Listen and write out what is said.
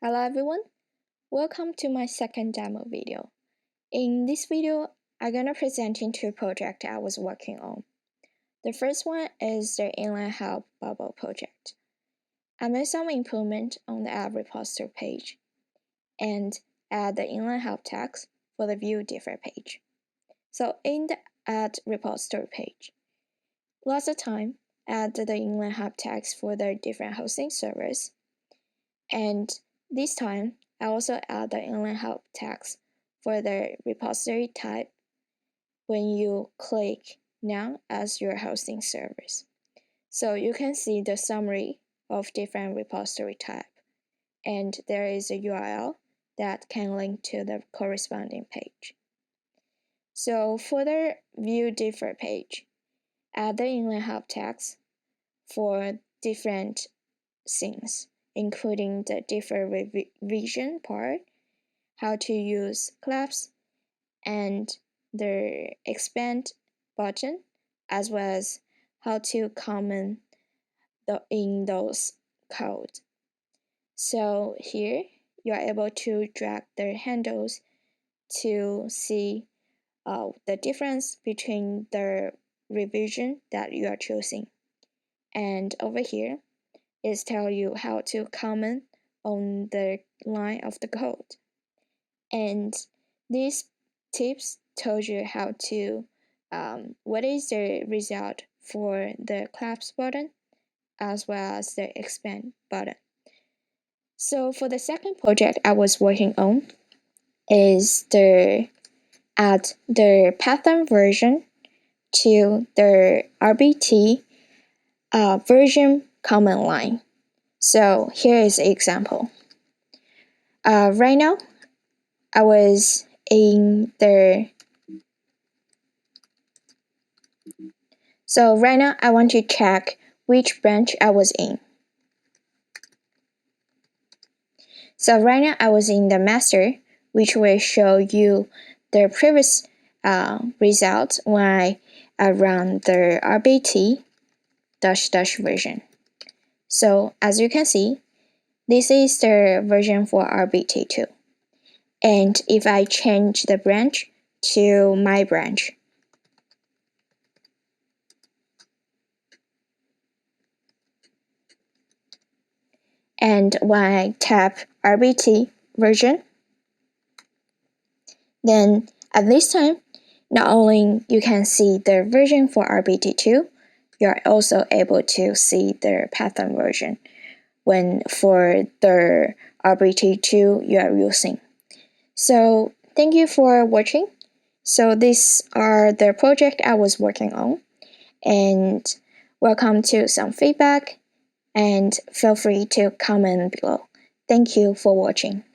Hello everyone, welcome to my second demo video. In this video, I'm gonna present two projects I was working on. The first one is the Inline help bubble project. I made some improvement on the app repository page and add the inline help text for the view differ page. So in the add repository page, last time add the inline help text for the different hosting servers, and this time I also add the inline help text for the repository type when you click Now as your hosting service. So you can see the summary of different repository type, and there is a URL that can link to the corresponding page. So for the view differ page, add the inline help text for different things, including the differ revision part, how to use claps, and the expand button, as well as how to comment in those code. So here you are able to drag the handles to see the difference between the revision that you are choosing. And over here is tell you how to comment on the line of the code. And these tips told you how to what is the result for the claps button as well as the expand button. So for the second project I was working on is the add the pattern version to the RBT version command line. So here is an example. Right now I was in the So right now I want to check which branch I was in. So right now I was in the master, which will show you the previous result when I run the RBT -- version. So as you can see, this is the version for RBT2. And if I change the branch to my branch, and when I tap RBT version, then at this time, not only you can see the version for RBT2, you are also able to see the pattern version when for the RBT2 you are using. So thank you for watching. So these are the project I was working on, and welcome to some feedback, and feel free to comment below. Thank you for watching.